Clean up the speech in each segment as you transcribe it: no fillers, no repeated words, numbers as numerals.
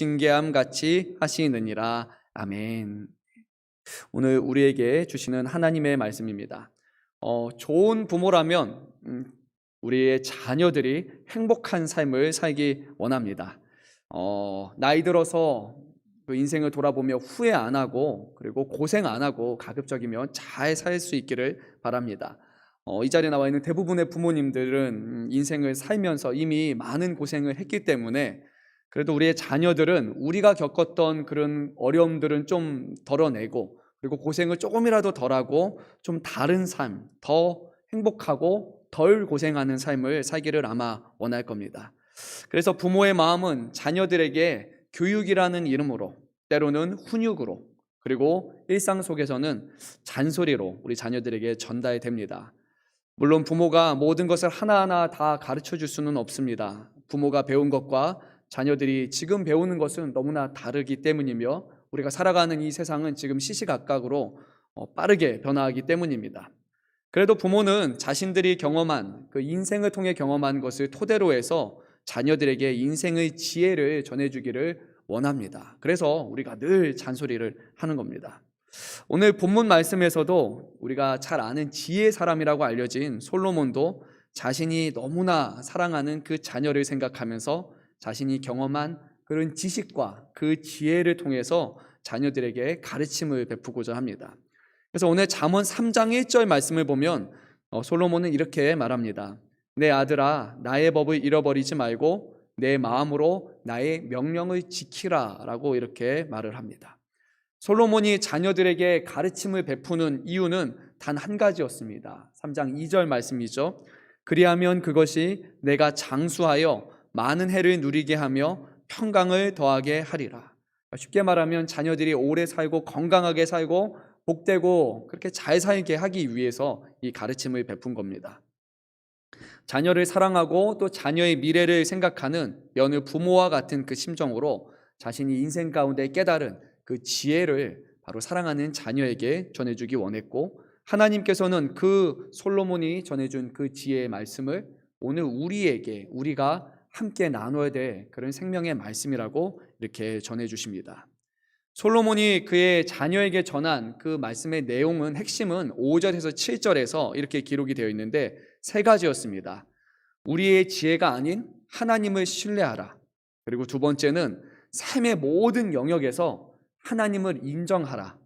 징계함 같이 하시느니라. 아멘. 오늘 우리에게 주시는 하나님의 말씀입니다. 좋은 부모라면 우리의 자녀들이 행복한 삶을 살기 원합니다. 나이 들어서 그 인생을 돌아보며 후회 안 하고, 그리고 고생 안 하고 가급적이면 잘 살 수 있기를 바랍니다. 이 자리에 나와 있는 대부분의 부모님들은 인생을 살면서 이미 많은 고생을 했기 때문에 그래도 우리의 자녀들은 우리가 겪었던 그런 어려움들은 좀 덜어내고, 그리고 고생을 조금이라도 덜하고 좀 다른 삶, 더 행복하고 덜 고생하는 삶을 살기를 아마 원할 겁니다. 그래서 부모의 마음은 자녀들에게 교육이라는 이름으로, 때로는 훈육으로, 그리고 일상 속에서는 잔소리로 우리 자녀들에게 전달됩니다. 물론 부모가 모든 것을 하나하나 다 가르쳐 줄 수는 없습니다. 부모가 배운 것과 자녀들이 지금 배우는 것은 너무나 다르기 때문이며, 우리가 살아가는 이 세상은 지금 시시각각으로 빠르게 변화하기 때문입니다. 그래도 부모는 자신들이 경험한, 그 인생을 통해 경험한 것을 토대로 해서 자녀들에게 인생의 지혜를 전해주기를 원합니다. 그래서 우리가 늘 잔소리를 하는 겁니다. 오늘 본문 말씀에서도 우리가 잘 아는 지혜의 사람이라고 알려진 솔로몬도 자신이 너무나 사랑하는 그 자녀를 생각하면서 자신이 경험한 그런 지식과 그 지혜를 통해서 자녀들에게 가르침을 베푸고자 합니다. 그래서 오늘 잠언 3장 1절 말씀을 보면 솔로몬은 이렇게 말합니다. 내 아들아, 나의 법을 잃어버리지 말고 내 마음으로 나의 명령을 지키라 라고 이렇게 말을 합니다. 솔로몬이 자녀들에게 가르침을 베푸는 이유는 단 한 가지였습니다. 3장 2절 말씀이죠. 그리하면 그것이 내가 장수하여 많은 해를 누리게 하며 평강을 더하게 하리라. 쉽게 말하면 자녀들이 오래 살고 건강하게 살고 복되고 그렇게 잘 살게 하기 위해서 이 가르침을 베푼 겁니다. 자녀를 사랑하고 또 자녀의 미래를 생각하는 여느 부모와 같은 그 심정으로 자신이 인생 가운데 깨달은 그 지혜를 바로 사랑하는 자녀에게 전해주기 원했고, 하나님께서는 그 솔로몬이 전해준 그 지혜의 말씀을 오늘 우리가 함께 나눠야 될 그런 생명의 말씀이라고 이렇게 전해주십니다. 솔로몬이 그의 자녀에게 전한 그 말씀의 내용은, 핵심은 5절에서 7절에서 이렇게 기록이 되어 있는데 세 가지였습니다. 우리의 지혜가 아닌 하나님을 신뢰하라. 그리고 두 번째는 삶의 모든 영역에서 하나님을 인정하라.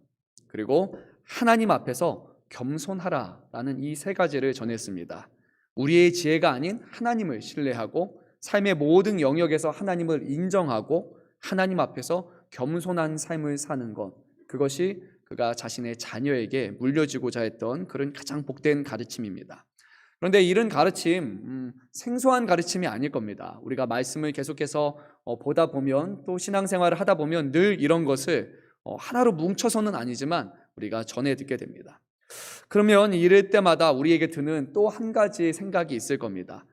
그리고 하나님 앞에서 겸손하라 라는 이 세 가지를 전했습니다. 우리의 지혜가 아닌 하나님을 신뢰하고, 삶의 모든 영역에서 하나님을 인정하고, 하나님 앞에서 겸손한 삶을 사는 것, 그것이 그가 자신의 자녀에게 물려주고자 했던 그런 가장 복된 가르침입니다. 그런데 이런 가르침, 생소한 가르침이 아닐 겁니다. 우리가 말씀을 계속해서 보다 보면, 또 신앙생활을 하다 보면 늘 이런 것을 하나로 뭉쳐서는 아니지만 우리가 전해 듣게 됩니다. 그러면 이럴 때마다 우리에게 드는 또 한 가지 생각이 있을 겁니다.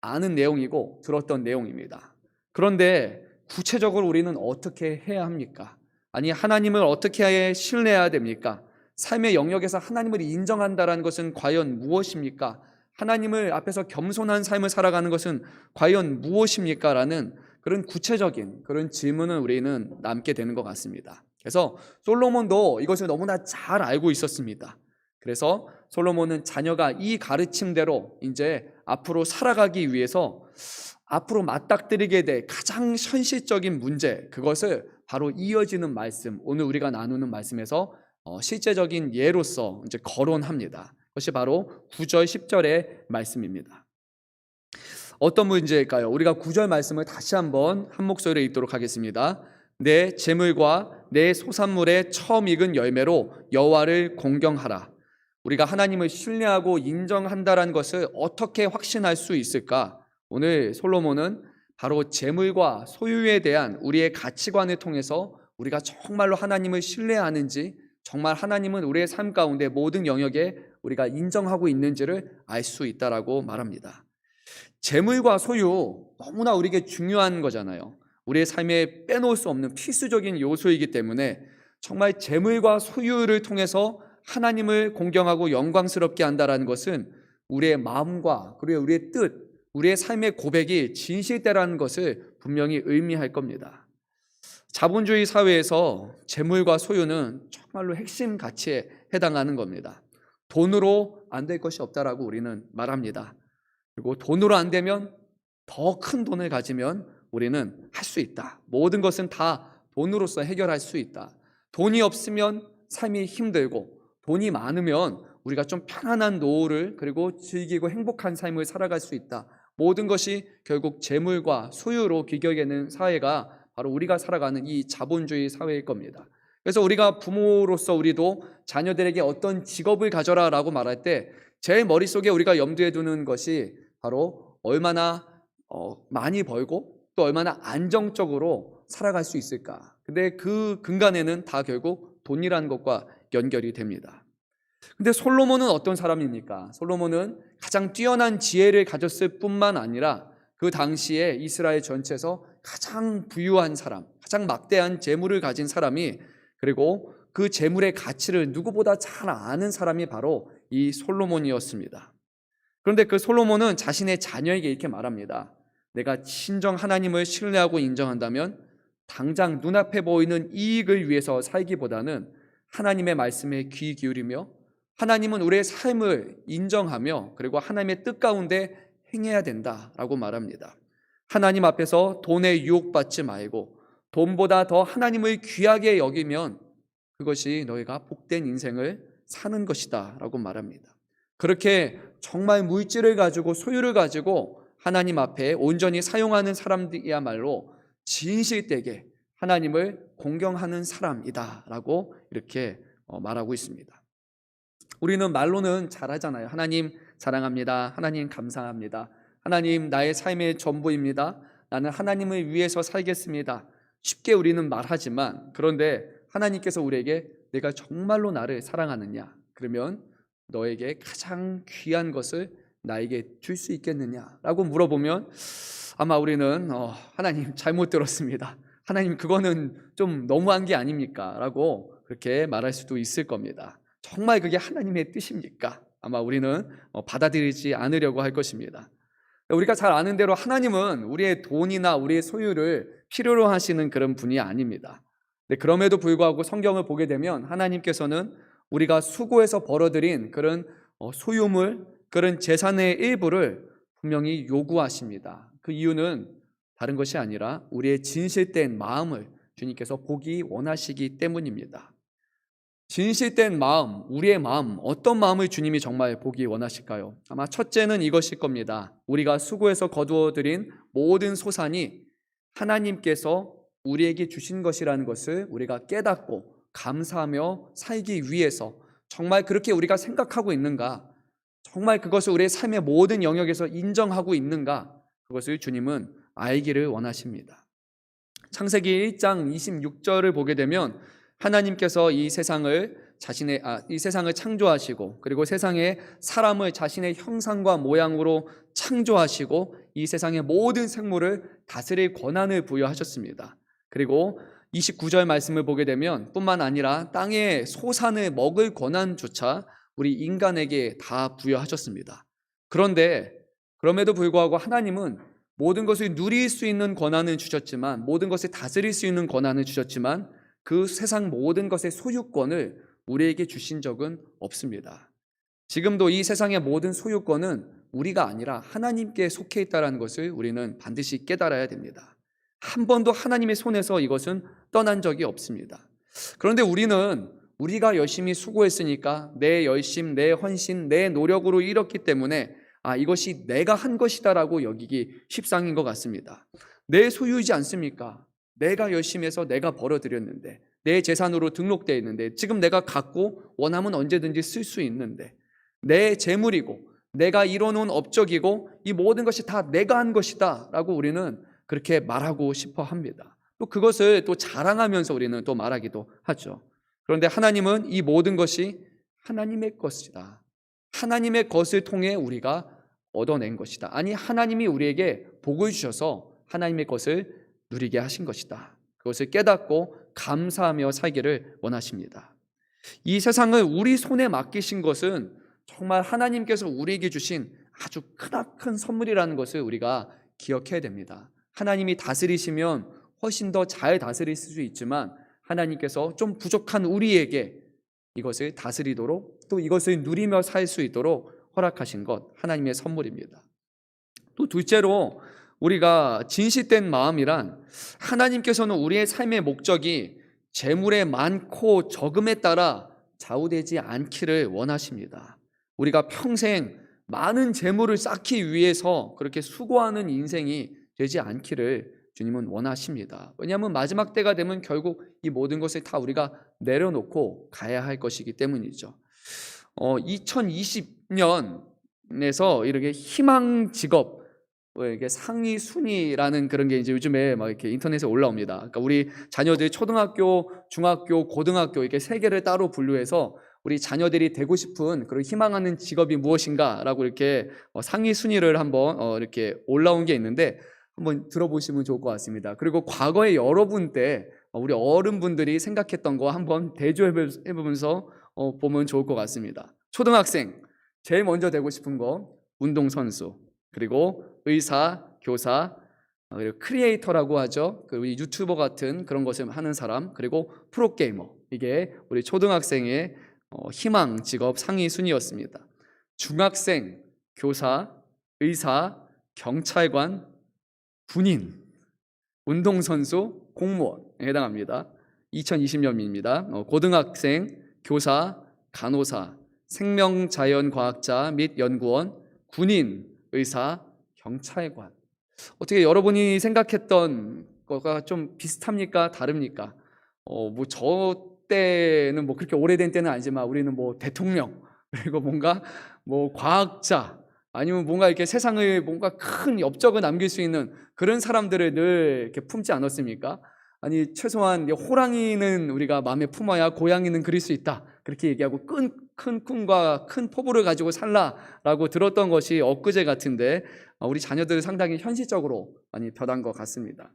아는 내용이고 들었던 내용입니다. 그런데 구체적으로 우리는 어떻게 해야 합니까? 아니, 하나님을 어떻게 신뢰해야 됩니까? 삶의 영역에서 하나님을 인정한다는 것은 과연 무엇입니까? 하나님을 앞에서 겸손한 삶을 살아가는 것은 과연 무엇입니까? 라는 그런 구체적인 그런 질문을 우리는 남게 되는 것 같습니다. 그래서 솔로몬도 이것을 너무나 잘 알고 있었습니다. 그래서 솔로몬은 자녀가 이 가르침대로 이제 앞으로 살아가기 위해서 앞으로 맞닥뜨리게 될 가장 현실적인 문제, 그것을 바로 이어지는 말씀, 오늘 우리가 나누는 말씀에서 실제적인 예로서 이제 거론합니다. 그것이 바로 9절 10절의 말씀입니다. 어떤 문제일까요? 우리가 9절 말씀을 다시 한번 한 목소리로 읽도록 하겠습니다. 내 재물과 내 소산물의 처음 익은 열매로 여호와를 공경하라. 우리가 하나님을 신뢰하고 인정한다는 것을 어떻게 확신할 수 있을까? 오늘 솔로몬은 바로 재물과 소유에 대한 우리의 가치관을 통해서 우리가 정말로 하나님을 신뢰하는지, 정말 하나님은 우리의 삶 가운데 모든 영역에 우리가 인정하고 있는지를 알 수 있다라고 말합니다. 재물과 소유, 너무나 우리에게 중요한 거잖아요. 우리의 삶에 빼놓을 수 없는 필수적인 요소이기 때문에 정말 재물과 소유를 통해서 하나님을 공경하고 영광스럽게 한다는 것은 우리의 마음과 그리고 우리의 뜻, 우리의 삶의 고백이 진실되라는 것을 분명히 의미할 겁니다. 자본주의 사회에서 재물과 소유는 정말로 핵심 가치에 해당하는 겁니다. 돈으로 안 될 것이 없다라고 우리는 말합니다. 그리고 돈으로 안 되면 더 큰 돈을 가지면 우리는 할 수 있다. 모든 것은 다 돈으로서 해결할 수 있다. 돈이 없으면 삶이 힘들고, 돈이 많으면 우리가 좀 편안한 노후를 그리고 즐기고 행복한 삶을 살아갈 수 있다. 모든 것이 결국 재물과 소유로 귀결되는 사회가 바로 우리가 살아가는 이 자본주의 사회일 겁니다. 그래서 우리가 부모로서 우리도 자녀들에게 어떤 직업을 가져라 라고 말할 때 제 머릿속에 우리가 염두에 두는 것이 바로 얼마나 많이 벌고 또 얼마나 안정적으로 살아갈 수 있을까. 근데 그 근간에는 다 결국 돈이라는 것과 연결이 됩니다. 근데 솔로몬은 어떤 사람입니까? 솔로몬은 가장 뛰어난 지혜를 가졌을 뿐만 아니라 그 당시에 이스라엘 전체에서 가장 부유한 사람, 가장 막대한 재물을 가진 사람이, 그리고 그 재물의 가치를 누구보다 잘 아는 사람이 바로 이 솔로몬이었습니다. 그런데 그 솔로몬은 자신의 자녀에게 이렇게 말합니다. 내가 친정 하나님을 신뢰하고 인정한다면 당장 눈앞에 보이는 이익을 위해서 살기보다는 하나님의 말씀에 귀 기울이며 하나님은 우리의 삶을 인정하며 그리고 하나님의 뜻 가운데 행해야 된다라고 말합니다. 하나님 앞에서 돈에 유혹받지 말고 돈보다 더 하나님을 귀하게 여기면 그것이 너희가 복된 인생을 사는 것이다 라고 말합니다. 그렇게 정말 물질을 가지고 소유를 가지고 하나님 앞에 온전히 사용하는 사람들이야말로 진실되게 하나님을 공경하는 사람이다 라고 이렇게 말하고 있습니다. 우리는 말로는 잘하잖아요. 하나님 사랑합니다. 하나님 감사합니다. 하나님 나의 삶의 전부입니다. 나는 하나님을 위해서 살겠습니다. 쉽게 우리는 말하지만, 그런데 하나님께서 우리에게 내가 정말로 나를 사랑하느냐? 그러면 너에게 가장 귀한 것을 나에게 줄 수 있겠느냐라고 물어보면 아마 우리는 하나님 잘못 들었습니다. 하나님 그거는 좀 너무한 게 아닙니까? 라고 그렇게 말할 수도 있을 겁니다. 정말 그게 하나님의 뜻입니까? 아마 우리는 받아들이지 않으려고 할 것입니다. 우리가 잘 아는 대로 하나님은 우리의 돈이나 우리의 소유를 필요로 하시는 그런 분이 아닙니다. 그럼에도 불구하고 성경을 보게 되면 하나님께서는 우리가 수고해서 벌어들인 그런 소유물, 그런 재산의 일부를 분명히 요구하십니다. 그 이유는 다른 것이 아니라 우리의 진실된 마음을 주님께서 보기 원하시기 때문입니다. 진실된 마음, 우리의 마음, 어떤 마음을 주님이 정말 보기 원하실까요? 아마 첫째는 이것일 겁니다. 우리가 수고해서 거두어들인 모든 소산이 하나님께서 우리에게 주신 것이라는 것을 우리가 깨닫고 감사하며 살기 위해서 정말 그렇게 우리가 생각하고 있는가? 정말 그것을 우리의 삶의 모든 영역에서 인정하고 있는가? 그것을 주님은 알기를 원하십니다. 창세기 1장 26절을 보게 되면 하나님께서 이 세상을 창조하시고 그리고 세상에 사람을 자신의 형상과 모양으로 창조하시고 이 세상의 모든 생물을 다스릴 권한을 부여하셨습니다. 그리고 29절 말씀을 보게 되면 뿐만 아니라 땅의 소산을 먹을 권한조차 우리 인간에게 다 부여하셨습니다. 그런데 그럼에도 불구하고 하나님은 모든 것을 누릴 수 있는 권한을 주셨지만, 모든 것을 다스릴 수 있는 권한을 주셨지만 그 세상 모든 것의 소유권을 우리에게 주신 적은 없습니다. 지금도 이 세상의 모든 소유권은 우리가 아니라 하나님께 속해 있다는 것을 우리는 반드시 깨달아야 됩니다. 한 번도 하나님의 손에서 이것은 떠난 적이 없습니다. 그런데 우리가 열심히 수고했으니까 내 열심, 내 헌신, 내 노력으로 이뤘기 때문에 이것이 내가 한 것이다라고 여기기 십상인 것 같습니다. 내 소유이지 않습니까? 내가 열심히 해서 내가 벌어들였는데, 내 재산으로 등록되어 있는데, 지금 내가 갖고 원하면 언제든지 쓸 수 있는데, 내 재물이고 내가 이뤄놓은 업적이고 이 모든 것이 다 내가 한 것이다 라고 우리는 그렇게 말하고 싶어 합니다. 또 그것을 또 자랑하면서 우리는 또 말하기도 하죠. 그런데 하나님은 이 모든 것이 하나님의 것이다. 하나님의 것을 통해 우리가 얻어낸 것이다. 아니, 하나님이 우리에게 복을 주셔서 하나님의 것을 누리게 하신 것이다. 그것을 깨닫고 감사하며 살기를 원하십니다. 이 세상을 우리 손에 맡기신 것은 정말 하나님께서 우리에게 주신 아주 크나큰 선물이라는 것을 우리가 기억해야 됩니다. 하나님이 다스리시면 훨씬 더 잘 다스릴 수 있지만 하나님께서 좀 부족한 우리에게 이것을 다스리도록 또 이것을 누리며 살 수 있도록 허락하신 것, 하나님의 선물입니다. 또 둘째로 우리가 진실된 마음이란, 하나님께서는 우리의 삶의 목적이 재물의 많고 적음에 따라 좌우되지 않기를 원하십니다. 우리가 평생 많은 재물을 쌓기 위해서 그렇게 수고하는 인생이 되지 않기를 주님은 원하십니다. 왜냐하면 마지막 때가 되면 결국 이 모든 것을 다 우리가 내려놓고 가야 할 것이기 때문이죠. 2020년에서 이렇게 희망 직업 이게 상위 순위라는 그런 게 이제 요즘에 막 이렇게 인터넷에 올라옵니다. 그러니까 우리 자녀들 초등학교, 중학교, 고등학교 이렇게 세 개를 따로 분류해서 우리 자녀들이 되고 싶은 그리고 희망하는 직업이 무엇인가라고 이렇게 상위 순위를 한번 이렇게 올라온 게 있는데 한번 들어보시면 좋을 것 같습니다. 그리고 과거에 여러분 때 우리 어른분들이 생각했던 거 한번 대조해보면서 보면 좋을 것 같습니다. 초등학생 제일 먼저 되고 싶은 거 운동선수, 그리고 의사, 교사, 그리고 크리에이터라고 하죠. 그리고 유튜버 같은 그런 것을 하는 사람, 그리고 프로게이머. 이게 우리 초등학생의 희망 직업 상위 순위였습니다. 중학생, 교사, 의사, 경찰관, 군인, 운동선수, 공무원에 해당합니다. 2020년입니다. 고등학생, 교사, 간호사, 생명자연과학자 및 연구원, 군인, 의사, 경찰관. 어떻게 여러분이 생각했던 거가 좀 비슷합니까? 다릅니까? 뭐 저 때는 뭐 그렇게 오래된 때는 아니지만 우리는 뭐 대통령, 그리고 뭔가 뭐 과학자, 아니면 뭔가 이렇게 세상을 뭔가 큰 업적을 남길 수 있는 그런 사람들을 늘 이렇게 품지 않았습니까? 아니 최소한 호랑이는 우리가 마음에 품어야 고양이는 그릴 수 있다, 그렇게 얘기하고 큰 꿈과 큰 포부를 가지고 살라라고 들었던 것이 엊그제 같은데 우리 자녀들은 상당히 현실적으로 많이 변한 것 같습니다.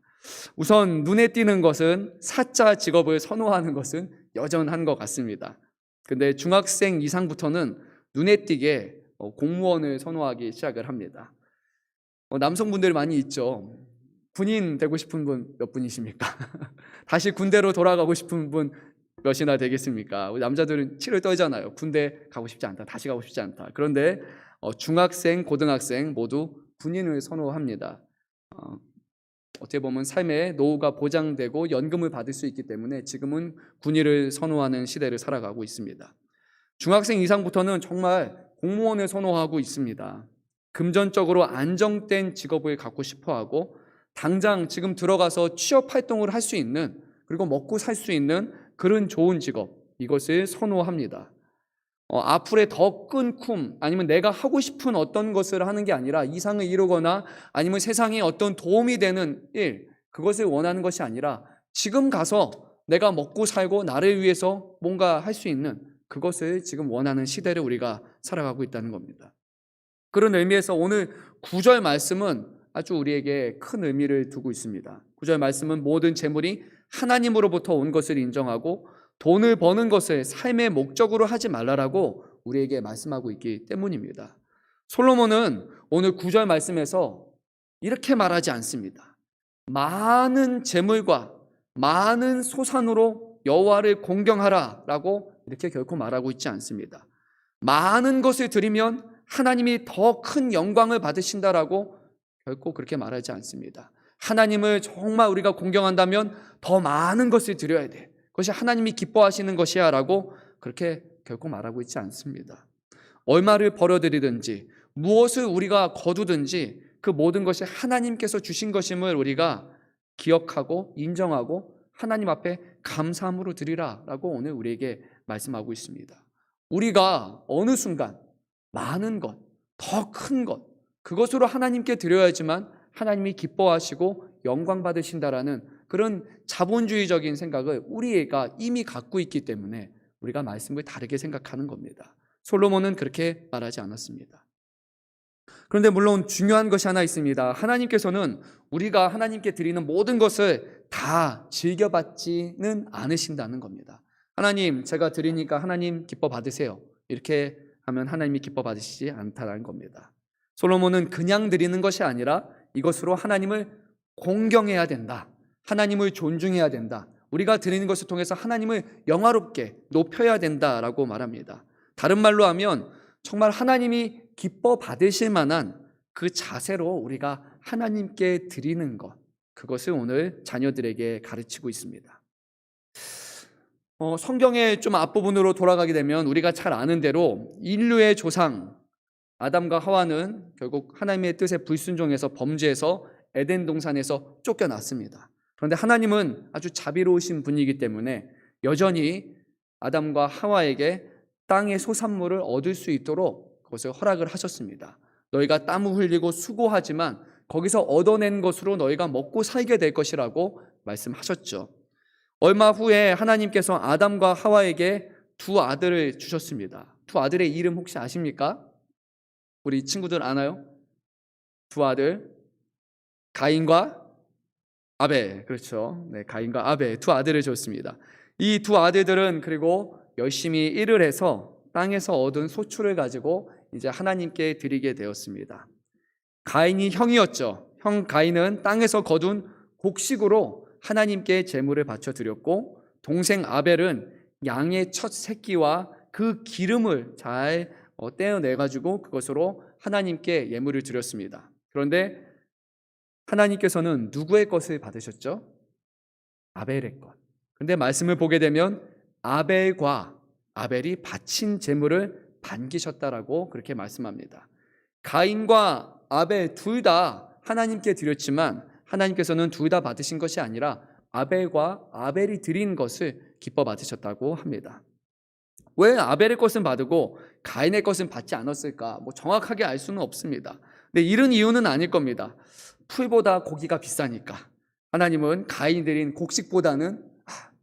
우선 눈에 띄는 것은 사자 직업을 선호하는 것은 여전한 것 같습니다. 근데 중학생 이상부터는 눈에 띄게 공무원을 선호하기 시작을 합니다. 남성분들 많이 있죠. 군인 되고 싶은 분 몇 분이십니까? 다시 군대로 돌아가고 싶은 분 몇이나 되겠습니까? 우리 남자들은 치를 떨잖아요. 군대 가고 싶지 않다, 다시 가고 싶지 않다. 그런데 중학생, 고등학생 모두 군인을 선호합니다. 어떻게 보면 삶의 노후가 보장되고 연금을 받을 수 있기 때문에 지금은 군인을 선호하는 시대를 살아가고 있습니다. 중학생 이상부터는 정말 공무원을 선호하고 있습니다. 금전적으로 안정된 직업을 갖고 싶어하고 당장 지금 들어가서 취업 활동을 할 수 있는, 그리고 먹고 살 수 있는 그런 좋은 직업, 이것을 선호합니다. 앞으로의 더 큰 꿈, 아니면 내가 하고 싶은 어떤 것을 하는 게 아니라 이상을 이루거나 아니면 세상에 어떤 도움이 되는 일, 그것을 원하는 것이 아니라 지금 가서 내가 먹고 살고 나를 위해서 뭔가 할 수 있는 그것을 지금 원하는 시대를 우리가 살아가고 있다는 겁니다. 그런 의미에서 오늘 9절 말씀은 아주 우리에게 큰 의미를 두고 있습니다. 9절 말씀은 모든 재물이 하나님으로부터 온 것을 인정하고 돈을 버는 것을 삶의 목적으로 하지 말라라고 우리에게 말씀하고 있기 때문입니다. 솔로몬은 오늘 9절 말씀에서 이렇게 말하지 않습니다. 많은 재물과 많은 소산으로 여호와를 공경하라라고 이렇게 결코 말하고 있지 않습니다. 많은 것을 드리면 하나님이 더 큰 영광을 받으신다라고 결코 그렇게 말하지 않습니다. 하나님을 정말 우리가 공경한다면 더 많은 것을 드려야 돼, 그것이 하나님이 기뻐하시는 것이야 라고 그렇게 결코 말하고 있지 않습니다. 얼마를 벌어들이든지 무엇을 우리가 거두든지 그 모든 것이 하나님께서 주신 것임을 우리가 기억하고 인정하고 하나님 앞에 감사함으로 드리라 라고 오늘 우리에게 말씀하고 있습니다. 우리가 어느 순간 많은 것, 더 큰 것, 그것으로 하나님께 드려야지만 하나님이 기뻐하시고 영광 받으신다라는 그런 자본주의적인 생각을 우리가 이미 갖고 있기 때문에 우리가 말씀을 다르게 생각하는 겁니다. 솔로몬은 그렇게 말하지 않았습니다. 그런데 물론 중요한 것이 하나 있습니다. 하나님께서는 우리가 하나님께 드리는 모든 것을 다 즐겨받지는 않으신다는 겁니다. 하나님, 제가 드리니까 하나님 기뻐 받으세요, 이렇게 하면 하나님이 기뻐 받으시지 않다는 겁니다. 솔로몬은 그냥 드리는 것이 아니라 이것으로 하나님을 공경해야 된다. 하나님을 존중해야 된다. 우리가 드리는 것을 통해서 하나님을 영화롭게 높여야 된다라고 말합니다. 다른 말로 하면 정말 하나님이 기뻐 받으실 만한 그 자세로 우리가 하나님께 드리는 것, 그것을 오늘 자녀들에게 가르치고 있습니다. 성경의 좀 앞부분으로 돌아가게 되면 우리가 잘 아는 대로 인류의 조상 아담과 하와는 결국 하나님의 뜻에 불순종해서 범죄해서 에덴 동산에서 쫓겨났습니다. 그런데 하나님은 아주 자비로우신 분이기 때문에 여전히 아담과 하와에게 땅의 소산물을 얻을 수 있도록 그것을 허락을 하셨습니다. 너희가 땀을 흘리고 수고하지만 거기서 얻어낸 것으로 너희가 먹고 살게 될 것이라고 말씀하셨죠. 얼마 후에 하나님께서 아담과 하와에게 두 아들을 주셨습니다. 두 아들의 이름 혹시 아십니까? 우리 친구들 아나요? 두 아들, 가인과 아벨. 그렇죠. 네, 가인과 아벨 두 아들을 줬습니다. 이 두 아들들은 그리고 열심히 일을 해서 땅에서 얻은 소출을 가지고 이제 하나님께 드리게 되었습니다. 가인이 형이었죠. 형 가인은 땅에서 거둔 곡식으로 하나님께 제물을 바쳐 드렸고, 동생 아벨은 양의 첫 새끼와 그 기름을 잘 떼어내 가지고 그것으로 하나님께 예물을 드렸습니다. 그런데 하나님께서는 누구의 것을 받으셨죠? 아벨의 것. 근데 말씀을 보게 되면 아벨과 아벨이 바친 제물을 반기셨다라고 그렇게 말씀합니다. 가인과 아벨 둘 다 하나님께 드렸지만 하나님께서는 둘 다 받으신 것이 아니라 아벨과 아벨이 드린 것을 기뻐 받으셨다고 합니다. 왜 아벨의 것은 받고 가인의 것은 받지 않았을까? 정확하게 알 수는 없습니다. 근데 이런 이유는 아닐 겁니다. 풀보다 고기가 비싸니까 하나님은 가인이 드린 곡식보다는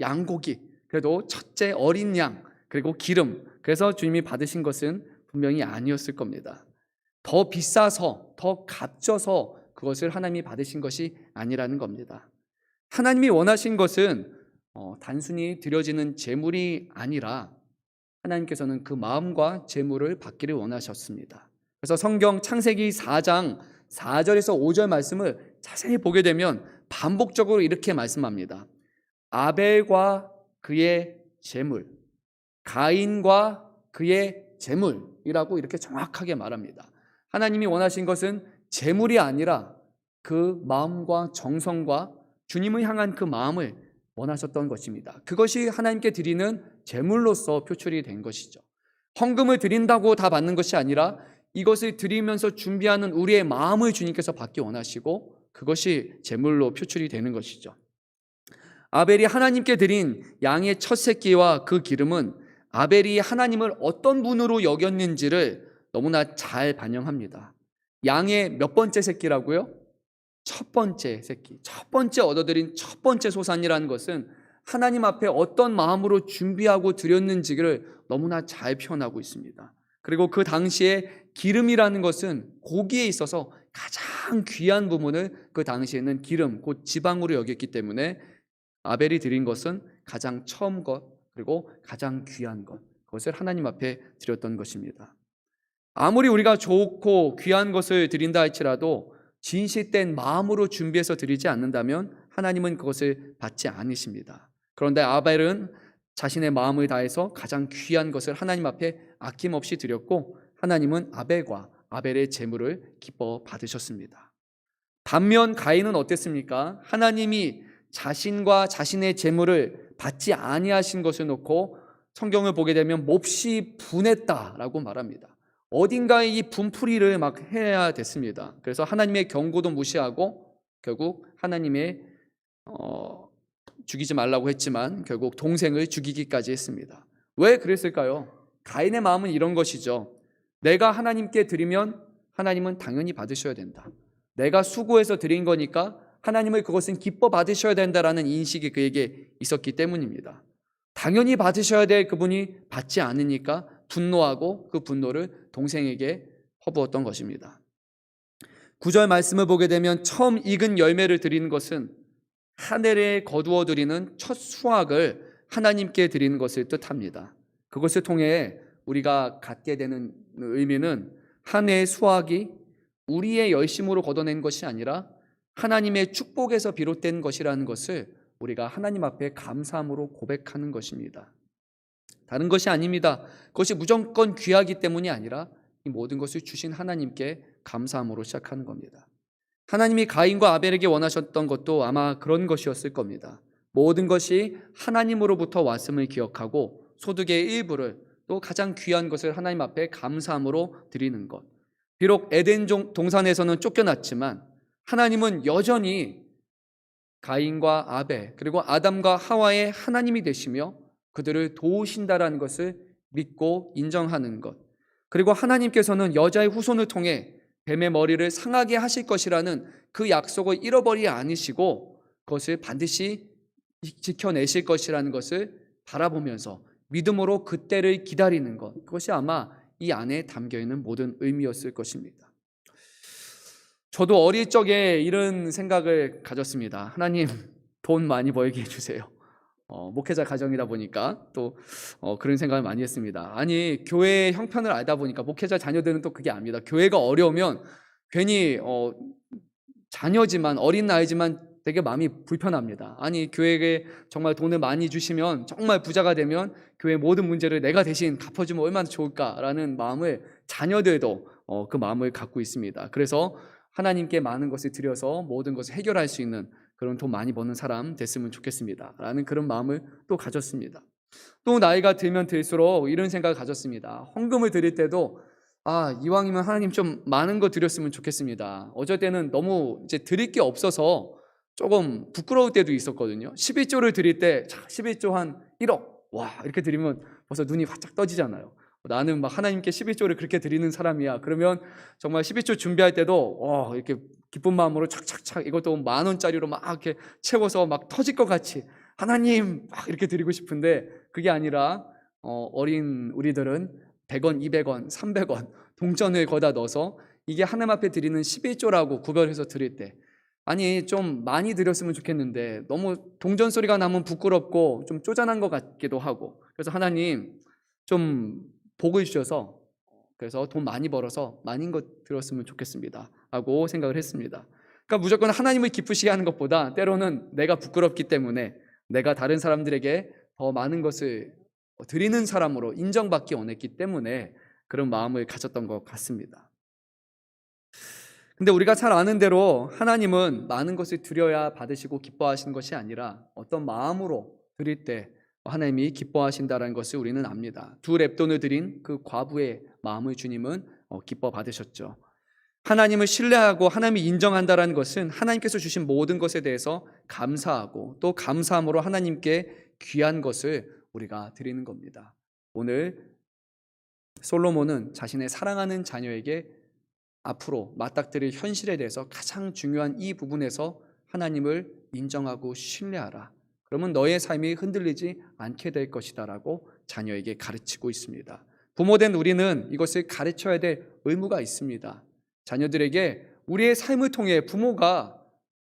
양고기, 그래도 첫째 어린 양, 그리고 기름, 그래서 주님이 받으신 것은 분명히 아니었을 겁니다. 더 비싸서, 더 값져서 그것을 하나님이 받으신 것이 아니라는 겁니다. 하나님이 원하신 것은 단순히 드려지는 제물이 아니라 하나님께서는 그 마음과 제물을 받기를 원하셨습니다. 그래서 성경 창세기 4장 4절에서 5절 말씀을 자세히 보게 되면 반복적으로 이렇게 말씀합니다. 아벨과 그의 제물, 가인과 그의 제물이라고 이렇게 정확하게 말합니다. 하나님이 원하신 것은 제물이 아니라 그 마음과 정성과 주님을 향한 그 마음을 원하셨던 것입니다. 그것이 하나님께 드리는 제물로서 표출이 된 것이죠. 헌금을 드린다고 다 받는 것이 아니라 이것을 드리면서 준비하는 우리의 마음을 주님께서 받기 원하시고 그것이 제물로 표출이 되는 것이죠. 아벨이 하나님께 드린 양의 첫 새끼와 그 기름은 아벨이 하나님을 어떤 분으로 여겼는지를 너무나 잘 반영합니다. 양의 몇 번째 새끼라고요? 첫 번째 새끼, 첫 번째 얻어들인 첫 번째 소산이라는 것은 하나님 앞에 어떤 마음으로 준비하고 드렸는지를 너무나 잘 표현하고 있습니다. 그리고 그 당시에 기름이라는 것은 고기에 있어서 가장 귀한 부분을 그 당시에는 기름, 곧 지방으로 여겼기 때문에 아벨이 드린 것은 가장 처음 것, 그리고 가장 귀한 것, 그것을 하나님 앞에 드렸던 것입니다. 아무리 우리가 좋고 귀한 것을 드린다 할지라도 진실된 마음으로 준비해서 드리지 않는다면 하나님은 그것을 받지 않으십니다. 그런데 아벨은 자신의 마음을 다해서 가장 귀한 것을 하나님 앞에 아낌없이 드렸고 하나님은 아벨과 아벨의 제물을 기뻐 받으셨습니다. 반면 가인은 어땠습니까? 하나님이 자신과 자신의 제물을 받지 아니하신 것을 놓고 성경을 보게 되면 몹시 분했다라고 말합니다. 어딘가에 이 분풀이를 막 해야 됐습니다. 그래서 하나님의 경고도 무시하고 결국 하나님의 죽이지 말라고 했지만 결국 동생을 죽이기까지 했습니다. 왜 그랬을까요? 가인의 마음은 이런 것이죠. 내가 하나님께 드리면 하나님은 당연히 받으셔야 된다. 내가 수고해서 드린 거니까 하나님을 그것은 기뻐 받으셔야 된다라는 인식이 그에게 있었기 때문입니다. 당연히 받으셔야 될 그분이 받지 않으니까 분노하고 그 분노를 동생에게 퍼부었던 것입니다. 9절 말씀을 보게 되면 처음 익은 열매를 드리는 것은 한 해에 거두어 드리는 첫 수확을 하나님께 드리는 것을 뜻합니다. 그것을 통해 우리가 갖게 되는 의미는 한 해의 수확이 우리의 열심으로 걷어낸 것이 아니라 하나님의 축복에서 비롯된 것이라는 것을 우리가 하나님 앞에 감사함으로 고백하는 것입니다. 다른 것이 아닙니다. 그것이 무조건 귀하기 때문이 아니라 이 모든 것을 주신 하나님께 감사함으로 시작하는 겁니다. 하나님이 가인과 아벨에게 원하셨던 것도 아마 그런 것이었을 겁니다. 모든 것이 하나님으로부터 왔음을 기억하고 소득의 일부를, 또 가장 귀한 것을 하나님 앞에 감사함으로 드리는 것. 비록 에덴 동산에서는 쫓겨났지만 하나님은 여전히 가인과 아벨 그리고 아담과 하와의 하나님이 되시며 그들을 도우신다라는 것을 믿고 인정하는 것. 그리고 하나님께서는 여자의 후손을 통해 뱀의 머리를 상하게 하실 것이라는 그 약속을 잃어버리지 않으시고 그것을 반드시 지켜내실 것이라는 것을 바라보면서 믿음으로 그때를 기다리는 것. 그것이 아마 이 안에 담겨있는 모든 의미였을 것입니다. 저도 어릴 적에 이런 생각을 가졌습니다. 하나님, 돈 많이 벌게 해주세요. 목회자 가정이다 보니까 또 그런 생각을 많이 했습니다. 아니, 교회의 형편을 알다 보니까 목회자 자녀들은 또 그게 압니다. 교회가 어려우면 괜히 자녀지만, 어린 나이지만 되게 마음이 불편합니다. 아니, 교회에 정말 돈을 많이 주시면, 정말 부자가 되면 교회 모든 문제를 내가 대신 갚아주면 얼마나 좋을까라는 마음을, 자녀들도 그 마음을 갖고 있습니다. 그래서 하나님께 많은 것을 드려서 모든 것을 해결할 수 있는 그런 돈 많이 버는 사람 됐으면 좋겠습니다 라는 그런 마음을 또 가졌습니다. 또 나이가 들면 들수록 이런 생각을 가졌습니다. 헌금을 드릴 때도 이왕이면 하나님 좀 많은 거 드렸으면 좋겠습니다. 어쩔 때는 너무 이제 드릴 게 없어서 조금 부끄러울 때도 있었거든요. 11조를 드릴 때 11조 한 1억 이렇게 드리면 벌써 눈이 활짝 떠지잖아요. 나는 막 하나님께 11조를 그렇게 드리는 사람이야. 그러면 정말 11조 준비할 때도 이렇게 기쁜 마음으로 착착착 이것도 10,000원짜리로 막 이렇게 채워서 막 터질 것 같이 하나님 막 이렇게 드리고 싶은데 그게 아니라 어린 우리들은 100원, 200원, 300원 동전을 거다 넣어서 이게 하나님 앞에 드리는 11조라고 구별해서 드릴 때 아니 좀 많이 드렸으면 좋겠는데 너무 동전 소리가 나면 부끄럽고 좀 쪼잔한 것 같기도 하고 그래서 하나님 좀 복을 주셔서 그래서 돈 많이 벌어서 많은 것 들었으면 좋겠습니다 하고 생각을 했습니다. 그러니까 무조건 하나님을 기쁘시게 하는 것보다 때로는 내가 부끄럽기 때문에 내가 다른 사람들에게 더 많은 것을 드리는 사람으로 인정받기 원했기 때문에 그런 마음을 가졌던 것 같습니다. 근데 우리가 잘 아는 대로 하나님은 많은 것을 드려야 받으시고 기뻐하시는 것이 아니라 어떤 마음으로 드릴 때 하나님이 기뻐하신다는 것을 우리는 압니다. 2렙돈을 드린 그 과부의 마음을 주님은 기뻐 받으셨죠. 하나님을 신뢰하고 하나님이 인정한다는 것은 하나님께서 주신 모든 것에 대해서 감사하고 또 감사함으로 하나님께 귀한 것을 우리가 드리는 겁니다. 오늘 솔로몬은 자신의 사랑하는 자녀에게 앞으로 맞닥뜨릴 현실에 대해서 가장 중요한 이 부분에서 하나님을 인정하고 신뢰하라. 그러면 너의 삶이 흔들리지 않게 될 것이다 라고 자녀에게 가르치고 있습니다. 부모된 우리는 이것을 가르쳐야 될 의무가 있습니다. 자녀들에게 우리의 삶을 통해 부모가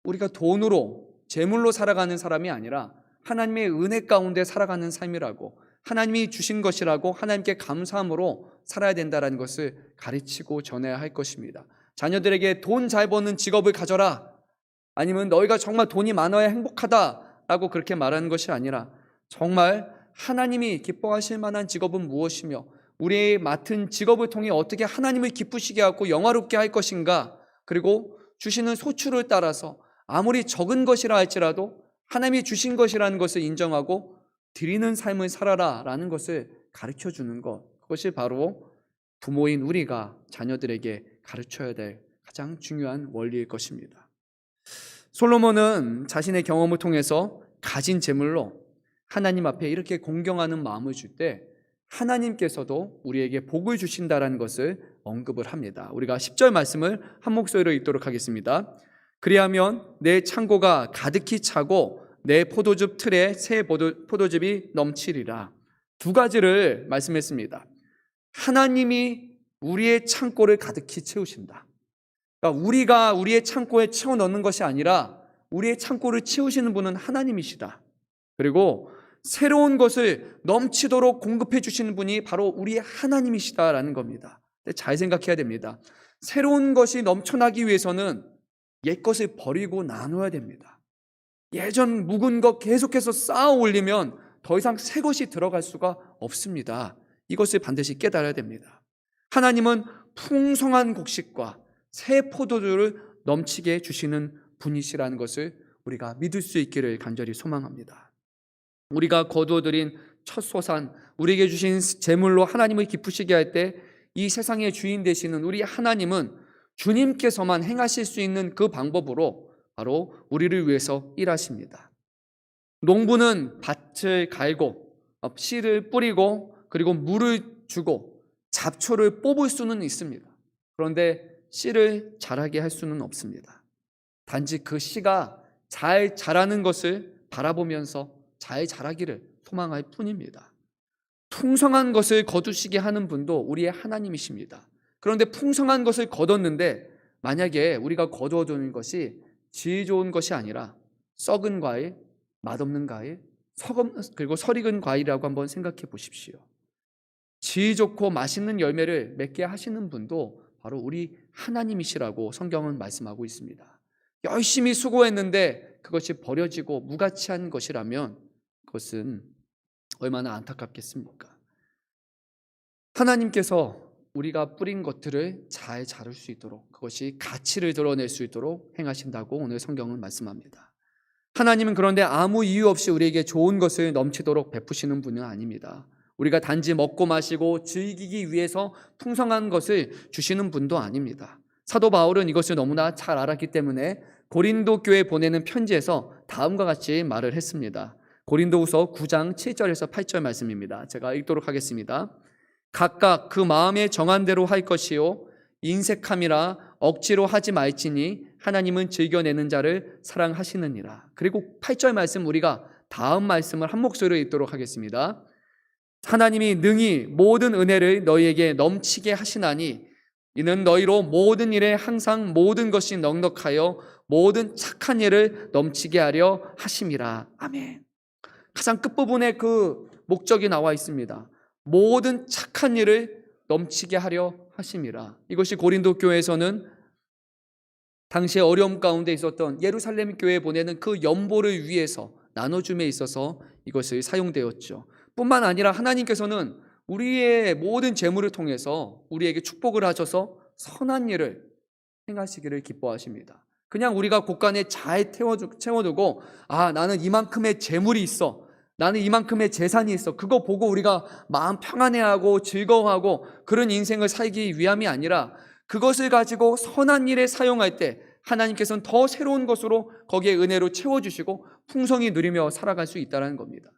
우리가 돈으로 재물로 살아가는 사람이 아니라 하나님의 은혜 가운데 살아가는 삶이라고 하나님이 주신 것이라고 하나님께 감사함으로 살아야 된다는 것을 가르치고 전해야 할 것입니다. 자녀들에게 돈 잘 버는 직업을 가져라 아니면 너희가 정말 돈이 많아야 행복하다라고 그렇게 말하는 것이 아니라 정말 하나님이 기뻐하실 만한 직업은 무엇이며 우리의 맡은 직업을 통해 어떻게 하나님을 기쁘시게 하고 영화롭게 할 것인가 그리고 주시는 소출을 따라서 아무리 적은 것이라 할지라도 하나님이 주신 것이라는 것을 인정하고 드리는 삶을 살아라 라는 것을 가르쳐주는 것 그것이 바로 부모인 우리가 자녀들에게 가르쳐야 될 가장 중요한 원리일 것입니다. 솔로몬은 자신의 경험을 통해서 가진 재물로 하나님 앞에 이렇게 공경하는 마음을 줄 때 하나님께서도 우리에게 복을 주신다는 것을 언급을 합니다. 우리가 10절 말씀을 한 목소리로 읽도록 하겠습니다. 그리하면 내 창고가 가득히 차고 내 포도즙 틀에 새 포도즙이 넘치리라. 두 가지를 말씀했습니다. 하나님이 우리의 창고를 가득히 채우신다. 그러니까 우리가 우리의 창고에 채워 넣는 것이 아니라 우리의 창고를 채우시는 분은 하나님이시다. 그리고 새로운 것을 넘치도록 공급해 주시는 분이 바로 우리의 하나님이시다라는 겁니다. 잘 생각해야 됩니다. 새로운 것이 넘쳐나기 위해서는 옛 것을 버리고 나눠야 됩니다. 예전 묵은 것 계속해서 쌓아 올리면 더 이상 새 것이 들어갈 수가 없습니다. 이것을 반드시 깨달아야 됩니다. 하나님은 풍성한 곡식과 새 포도주를 넘치게 주시는 분이시라는 것을 우리가 믿을 수 있기를 간절히 소망합니다. 우리가 거두어들인 첫 소산, 우리에게 주신 제물로 하나님을 기쁘시게 할 때 이 세상의 주인 되시는 우리 하나님은 주님께서만 행하실 수 있는 그 방법으로 바로 우리를 위해서 일하십니다. 농부는 밭을 갈고 씨를 뿌리고 그리고 물을 주고 잡초를 뽑을 수는 있습니다. 그런데 씨를 자라게 할 수는 없습니다. 단지 그 씨가 잘 자라는 것을 바라보면서 잘 자라기를 소망할 뿐입니다. 풍성한 것을 거두시게 하는 분도 우리의 하나님이십니다. 그런데 풍성한 것을 거뒀는데 만약에 우리가 거두어두는 것이 질 좋은 것이 아니라 썩은 과일, 맛없는 과일, 그리고 설익은 과일이라고 한번 생각해 보십시오. 질 좋고 맛있는 열매를 맺게 하시는 분도 바로 우리 하나님이시라고 성경은 말씀하고 있습니다. 열심히 수고했는데 그것이 버려지고 무가치한 것이라면 그것은 얼마나 안타깝겠습니까? 하나님께서 우리가 뿌린 것들을 잘 자랄 수 있도록, 그것이 가치를 드러낼 수 있도록 행하신다고 오늘 성경은 말씀합니다. 하나님은 그런데 아무 이유 없이 우리에게 좋은 것을 넘치도록 베푸시는 분은 아닙니다. 우리가 단지 먹고 마시고 즐기기 위해서 풍성한 것을 주시는 분도 아닙니다. 사도 바울은 이것을 너무나 잘 알았기 때문에 고린도 교회에 보내는 편지에서 다음과 같이 말을 했습니다. 고린도후서 9장 7절에서 8절 말씀입니다. 제가 읽도록 하겠습니다. 각각 그 마음에 정한 대로 할 것이요 인색함이라 억지로 하지 말지니 하나님은 즐겨내는 자를 사랑하시느니라. 그리고 8절 말씀 우리가 다음 말씀을 한 목소리로 읽도록 하겠습니다. 하나님이 능히 모든 은혜를 너희에게 넘치게 하시나니 이는 너희로 모든 일에 항상 모든 것이 넉넉하여 모든 착한 일을 넘치게 하려 하심이라. 아멘. 가장 끝부분에 그 목적이 나와 있습니다. 모든 착한 일을 넘치게 하려 하심이라. 이것이 고린도 교회에서는 당시에 어려움 가운데 있었던 예루살렘 교회에 보내는 그 연보를 위해서 나눠줌에 있어서 이것이 사용되었죠. 뿐만 아니라 하나님께서는 우리의 모든 재물을 통해서 우리에게 축복을 하셔서 선한 일을 행하시기를 기뻐하십니다. 그냥 우리가 곳간에 잘 채워두고 나는 이만큼의 재물이 있어, 나는 이만큼의 재산이 있어, 그거 보고 우리가 마음 평안해하고 즐거워하고 그런 인생을 살기 위함이 아니라 그것을 가지고 선한 일에 사용할 때 하나님께서는 더 새로운 것으로 거기에 은혜로 채워주시고 풍성히 누리며 살아갈 수 있다는 겁니다.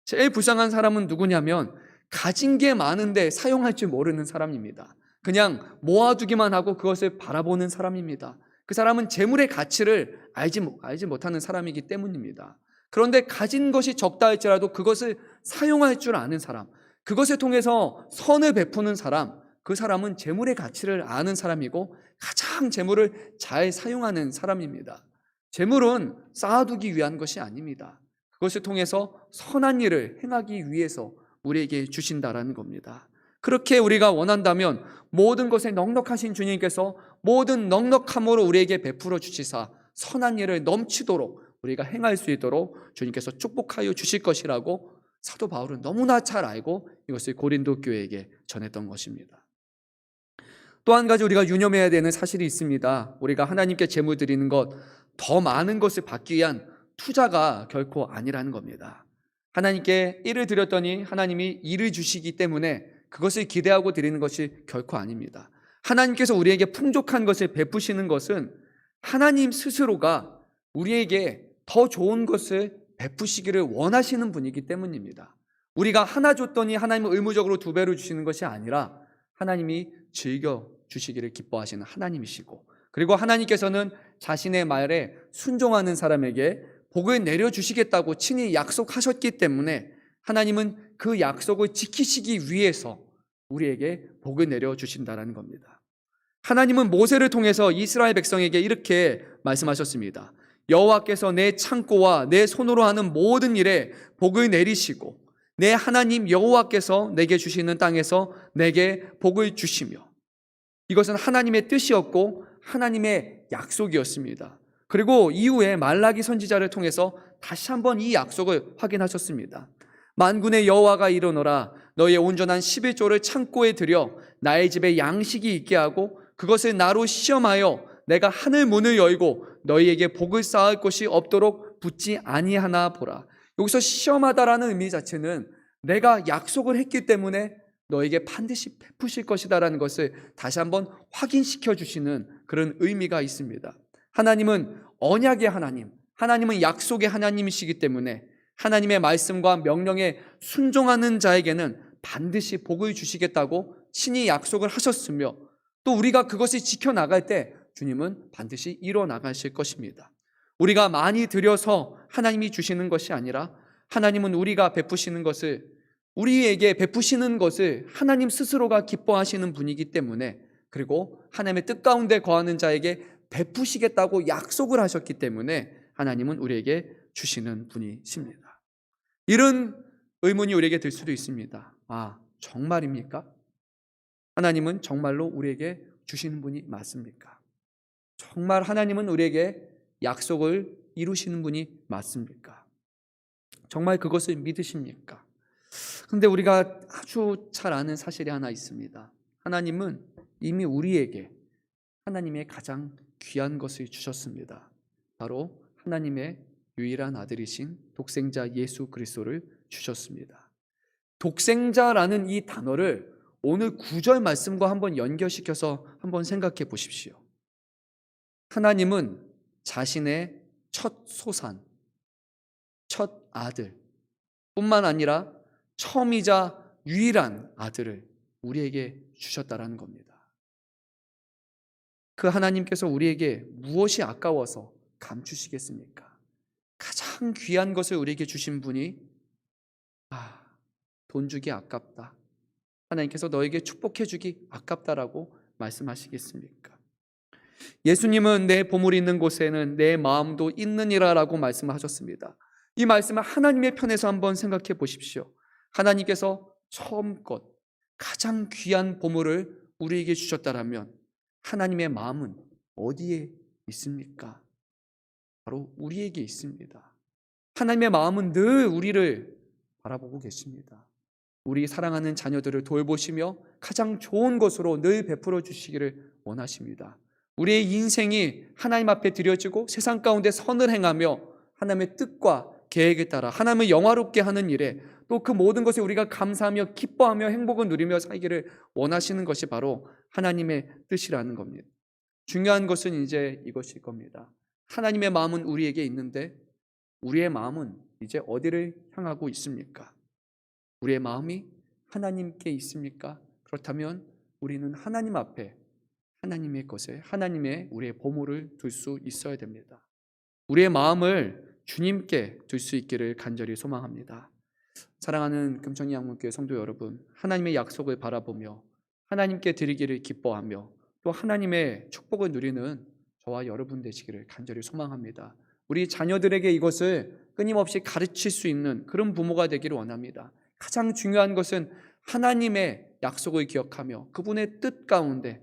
제일 불쌍한 사람은 누구냐면 가진 게 많은데 사용할 줄 모르는 사람입니다. 그냥 모아두기만 하고 그것을 바라보는 사람입니다. 그 사람은 재물의 가치를 알지 못하는 사람이기 때문입니다. 그런데 가진 것이 적다 할지라도 그것을 사용할 줄 아는 사람, 그것을 통해서 선을 베푸는 사람, 그 사람은 재물의 가치를 아는 사람이고 가장 재물을 잘 사용하는 사람입니다. 재물은 쌓아두기 위한 것이 아닙니다. 그것을 통해서 선한 일을 행하기 위해서 우리에게 주신다라는 겁니다. 그렇게 우리가 원한다면 모든 것에 넉넉하신 주님께서 모든 넉넉함으로 우리에게 베풀어 주시사 선한 일을 넘치도록 우리가 행할 수 있도록 주님께서 축복하여 주실 것이라고 사도 바울은 너무나 잘 알고 이것을 고린도 교회에게 전했던 것입니다. 또 한 가지 우리가 유념해야 되는 사실이 있습니다. 우리가 하나님께 제물 드리는 것, 더 많은 것을 받기 위한 투자가 결코 아니라는 겁니다. 하나님께 1을 드렸더니 하나님이 2를 주시기 때문에 그것을 기대하고 드리는 것이 결코 아닙니다. 하나님께서 우리에게 풍족한 것을 베푸시는 것은 하나님 스스로가 우리에게 더 좋은 것을 베푸시기를 원하시는 분이기 때문입니다. 우리가 하나 줬더니 하나님은 의무적으로 2배로 주시는 것이 아니라 하나님이 즐겨 주시기를 기뻐하시는 하나님이시고, 그리고 하나님께서는 자신의 말에 순종하는 사람에게 복을 내려주시겠다고 친히 약속하셨기 때문에 하나님은 그 약속을 지키시기 위해서 우리에게 복을 내려주신다는 겁니다. 하나님은 모세를 통해서 이스라엘 백성에게 이렇게 말씀하셨습니다. 여호와께서 내 창고와 내 손으로 하는 모든 일에 복을 내리시고 내 하나님 여호와께서 내게 주시는 땅에서 내게 복을 주시며 이것은 하나님의 뜻이었고 하나님의 약속이었습니다. 그리고 이후에 말라기 선지자를 통해서 다시 한번 이 약속을 확인하셨습니다. 만군의 여호와가 이르노라, 너의 온전한 11조를 창고에 들여 나의 집에 양식이 있게 하고 그것을 나로 시험하여 내가 하늘 문을 열고 너희에게 복을 쌓을 것이 없도록 붙지 아니하나 보라. 여기서 시험하다라는 의미 자체는 내가 약속을 했기 때문에 너에게 반드시 베푸실 것이다라는 것을 다시 한번 확인시켜 주시는 그런 의미가 있습니다. 하나님은 언약의 하나님, 하나님은 약속의 하나님이시기 때문에 하나님의 말씀과 명령에 순종하는 자에게는 반드시 복을 주시겠다고 친히 약속을 하셨으며, 또 우리가 그것을 지켜나갈 때 주님은 반드시 이뤄나가실 것입니다. 우리가 많이 드려서 하나님이 주시는 것이 아니라 하나님은 우리가 베푸시는 것을, 우리에게 베푸시는 것을 하나님 스스로가 기뻐하시는 분이기 때문에, 그리고 하나님의 뜻 가운데 거하는 자에게 베푸시겠다고 약속을 하셨기 때문에 하나님은 우리에게 주시는 분이십니다. 이런 의문이 우리에게 들 수도 있습니다. 아, 정말입니까? 하나님은 정말로 우리에게 주시는 분이 맞습니까? 정말 하나님은 우리에게 약속을 이루시는 분이 맞습니까? 정말 그것을 믿으십니까? 근데 우리가 아주 잘 아는 사실이 하나 있습니다. 하나님은 이미 우리에게 하나님의 가장 귀한 것을 주셨습니다. 바로 하나님의 유일한 아들이신 독생자 예수 그리스도를 주셨습니다. 독생자라는 이 단어를 오늘 9절 말씀과 한번 연결시켜서 한번 생각해 보십시오. 하나님은 자신의 첫 소산, 첫 아들 뿐만 아니라 처음이자 유일한 아들을 우리에게 주셨다라는 겁니다. 그 하나님께서 우리에게 무엇이 아까워서 감추시겠습니까? 가장 귀한 것을 우리에게 주신 분이 돈 주기 아깝다, 하나님께서 너에게 축복해 주기 아깝다라고 말씀하시겠습니까? 예수님은 내 보물이 있는 곳에는 내 마음도 있느니라 라고 말씀하셨습니다. 이 말씀을 하나님의 편에서 한번 생각해 보십시오. 하나님께서 처음껏 가장 귀한 보물을 우리에게 주셨다라면 하나님의 마음은 어디에 있습니까? 바로 우리에게 있습니다. 하나님의 마음은 늘 우리를 바라보고 계십니다. 우리 사랑하는 자녀들을 돌보시며 가장 좋은 것으로 늘 베풀어 주시기를 원하십니다. 우리의 인생이 하나님 앞에 드려지고 세상 가운데 선을 행하며 하나님의 뜻과 계획에 따라 하나님을 영화롭게 하는 일에, 또 그 모든 것에 우리가 감사하며 기뻐하며 행복을 누리며 살기를 원하시는 것이 바로 하나님의 뜻이라는 겁니다. 중요한 것은 이제 이것일 겁니다. 하나님의 마음은 우리에게 있는데 우리의 마음은 이제 어디를 향하고 있습니까? 우리의 마음이 하나님께 있습니까? 그렇다면 우리는 하나님 앞에 하나님의 것에, 하나님의 우리의 보물을 둘 수 있어야 됩니다. 우리의 마음을 주님께 둘 수 있기를 간절히 소망합니다. 사랑하는 금천이 양문교회 성도 여러분, 하나님의 약속을 바라보며 하나님께 드리기를 기뻐하며 또 하나님의 축복을 누리는 저와 여러분 되시기를 간절히 소망합니다. 우리 자녀들에게 이것을 끊임없이 가르칠 수 있는 그런 부모가 되기를 원합니다. 가장 중요한 것은 하나님의 약속을 기억하며 그분의 뜻 가운데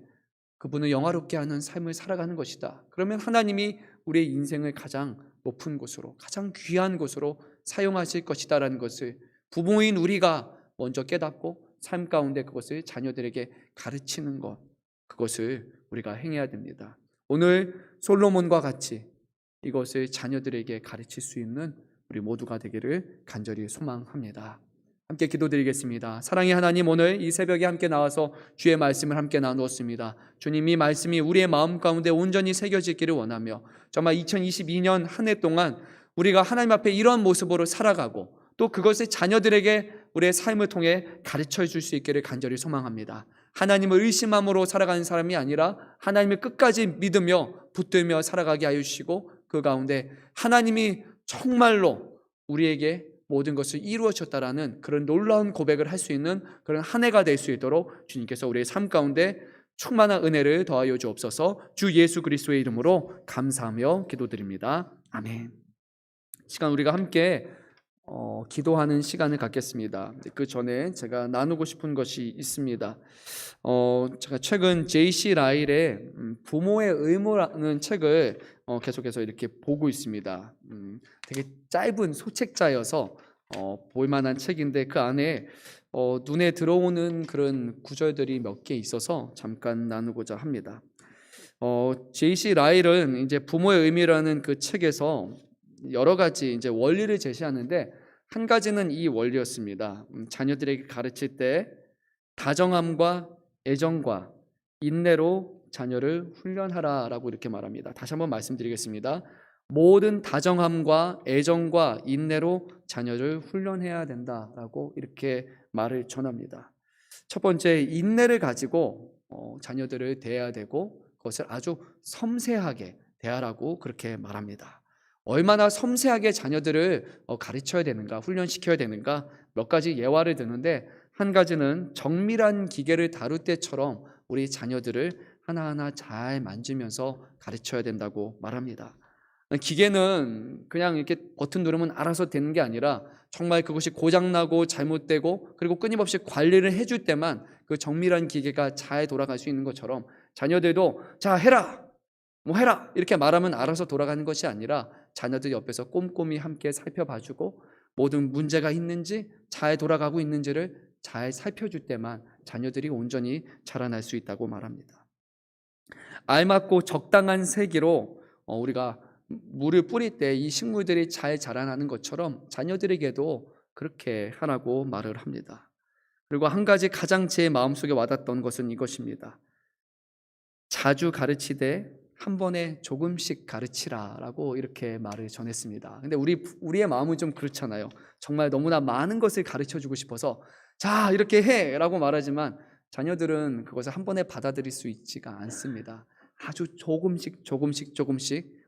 그분을 영화롭게 하는 삶을 살아가는 것이다. 그러면 하나님이 우리의 인생을 가장 높은 곳으로, 가장 귀한 곳으로 사용하실 것이다라는 것을 부모인 우리가 먼저 깨닫고 삶 가운데 그것을 자녀들에게 가르치는 것, 그것을 우리가 행해야 됩니다. 오늘 솔로몬과 같이 이것을 자녀들에게 가르칠 수 있는 우리 모두가 되기를 간절히 소망합니다. 함께 기도드리겠습니다. 사랑의 하나님, 오늘 이 새벽에 함께 나와서 주의 말씀을 함께 나누었습니다. 주님, 이 말씀이 우리의 마음 가운데 온전히 새겨지기를 원하며 정말 2022년 한 해 동안 우리가 하나님 앞에 이런 모습으로 살아가고 또 그것을 자녀들에게 우리의 삶을 통해 가르쳐 줄 수 있기를 간절히 소망합니다. 하나님을 의심함으로 살아가는 사람이 아니라 하나님을 끝까지 믿으며 붙들며 살아가게 하여 주시고 그 가운데 하나님이 정말로 우리에게 모든 것을 이루어 주셨다라는 그런 놀라운 고백을 할 수 있는 그런 한 해가 될 수 있도록 주님께서 우리의 삶 가운데 충만한 은혜를 더하여 주옵소서. 주 예수 그리스도의 이름으로 감사하며 기도드립니다. 아멘. 시간 우리가 함께 기도하는 시간을 갖겠습니다. 그 전에 제가 나누고 싶은 것이 있습니다. 제가 최근 J.C. 라일의 부모의 의무라는 책을 계속해서 이렇게 보고 있습니다. 되게 짧은 소책자여서 볼만한 책인데 그 안에 눈에 들어오는 그런 구절들이 몇 개 있어서 잠깐 나누고자 합니다. J.C. 라일은 이제 부모의 의미라는 그 책에서 여러 가지 이제 원리를 제시하는데 한 가지는 이 원리였습니다. 자녀들에게 가르칠 때 다정함과 애정과 인내로 자녀를 훈련하라라고 이렇게 말합니다. 다시 한번 말씀드리겠습니다. 모든 다정함과 애정과 인내로 자녀를 훈련해야 된다라고 이렇게 말을 전합니다. 첫 번째, 인내를 가지고 자녀들을 대해야 되고 그것을 아주 섬세하게 대하라고 그렇게 말합니다. 얼마나 섬세하게 자녀들을 가르쳐야 되는가, 훈련시켜야 되는가 몇 가지 예화를 드는데 한 가지는 정밀한 기계를 다룰 때처럼 우리 자녀들을 하나하나 잘 만지면서 가르쳐야 된다고 말합니다. 기계는 그냥 이렇게 버튼 누르면 알아서 되는 게 아니라 정말 그것이 고장나고 잘못되고 그리고 끊임없이 관리를 해줄 때만 그 정밀한 기계가 잘 돌아갈 수 있는 것처럼 자녀들도 자 해라 뭐 해라 이렇게 말하면 알아서 돌아가는 것이 아니라 자녀들 옆에서 꼼꼼히 함께 살펴봐주고 모든 문제가 있는지 잘 돌아가고 있는지를 잘 살펴줄 때만 자녀들이 온전히 자라날 수 있다고 말합니다. 알맞고 적당한 세기로 우리가 물을 뿌릴 때 이 식물들이 잘 자라나는 것처럼 자녀들에게도 그렇게 하라고 말을 합니다. 그리고 한 가지 가장 제 마음속에 와닿던 것은 이것입니다. 자주 가르치되 한 번에 조금씩 가르치라라고 이렇게 말을 전했습니다. 근데 우리의 마음은 좀 그렇잖아요. 정말 너무나 많은 것을 가르쳐 주고 싶어서 자 이렇게 해라고 말하지만 자녀들은 그것을 한 번에 받아들일 수 있지가 않습니다. 아주 조금씩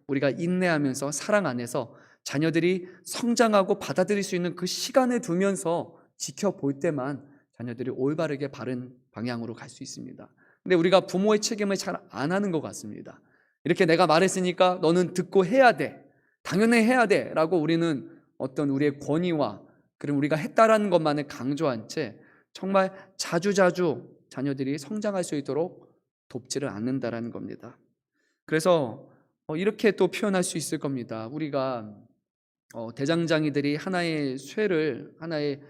우리가 인내하면서 사랑 안에서 자녀들이 성장하고 받아들일 수 있는 그 시간을 두면서 지켜볼 때만 자녀들이 올바르게 바른 방향으로 갈 수 있습니다. 근데 우리가 부모의 책임을 잘 안 하는 것 같습니다. 이렇게 내가 말했으니까 너는 듣고 해야 돼. 당연히 해야 돼. 라고 우리는 어떤 우리의 권위와 그리고 우리가 했다라는 것만을 강조한 채 정말 자주자주 자녀들이 성장할 수 있도록 돕지를 않는다라는 겁니다. 그래서 이렇게 또 표현할 수 있을 겁니다. 우리가 대장장이들이 하나의 쇠를 하나의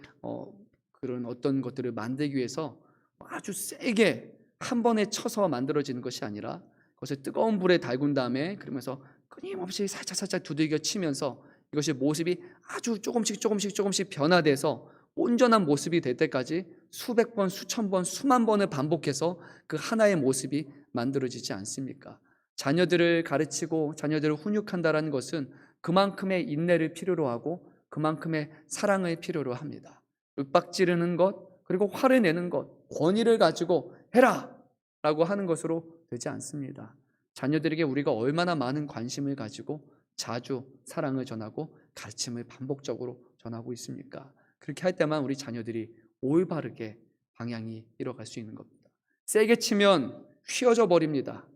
그런 어떤 것들을 만들기 위해서 아주 세게 한 번에 쳐서 만들어지는 것이 아니라 그것을 뜨거운 불에 달군 다음에 그러면서 끊임없이 살짝 두들겨 치면서 이것이 모습이 아주 조금씩 변화돼서 온전한 모습이 될 때까지 수백 번, 수천 번, 수만 번을 반복해서 그 하나의 모습이 만들어지지 않습니까? 자녀들을 가르치고 자녀들을 훈육한다는 것은 그만큼의 인내를 필요로 하고 그만큼의 사랑을 필요로 합니다. 윽박지르는 것 그리고 화를 내는 것 권위를 가지고 해라 라고 하는 것으로 되지 않습니다. 자녀들에게 우리가 얼마나 많은 관심을 가지고 자주 사랑을 전하고 가르침을 반복적으로 전하고 있습니까? 그렇게 할 때만 우리 자녀들이 올바르게 방향이 이뤄갈 수 있는 겁니다. 세게 치면 휘어져 버립니다.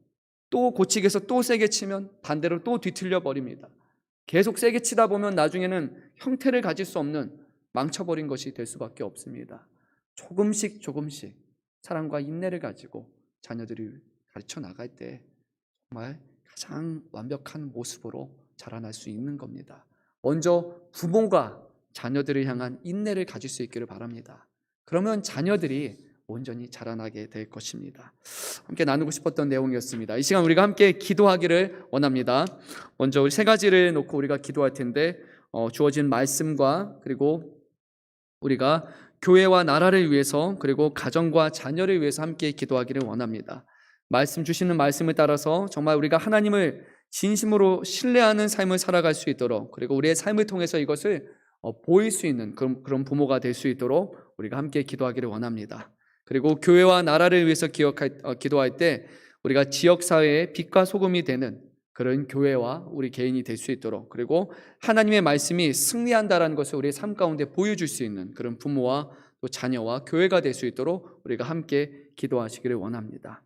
또 고치기 위해서 또 세게 치면 반대로 또 뒤틀려 버립니다. 계속 세게 치다 보면 나중에는 형태를 가질 수 없는 망쳐버린 것이 될 수밖에 없습니다. 조금씩 사랑과 인내를 가지고 자녀들을 가르쳐 나갈 때 정말 가장 완벽한 모습으로 자라날 수 있는 겁니다. 먼저 부모가 자녀들을 향한 인내를 가질 수 있기를 바랍니다. 그러면 자녀들이 온전히 자라나게 될 것입니다. 함께 나누고 싶었던 내용이었습니다. 이 시간 우리가 함께 기도하기를 원합니다. 먼저 우리 세 가지를 놓고 우리가 기도할 텐데 주어진 말씀과 그리고 우리가 교회와 나라를 위해서 그리고 가정과 자녀를 위해서 함께 기도하기를 원합니다. 말씀 주시는 말씀을 따라서 정말 우리가 하나님을 진심으로 신뢰하는 삶을 살아갈 수 있도록 그리고 우리의 삶을 통해서 이것을 보일 수 있는 그런 부모가 될 수 있도록 우리가 함께 기도하기를 원합니다. 그리고 교회와 나라를 위해서 기도할 때 우리가 지역사회의 빛과 소금이 되는 그런 교회와 우리 개인이 될 수 있도록 그리고 하나님의 말씀이 승리한다라는 것을 우리의 삶 가운데 보여줄 수 있는 그런 부모와 또 자녀와 교회가 될 수 있도록 우리가 함께 기도하시기를 원합니다.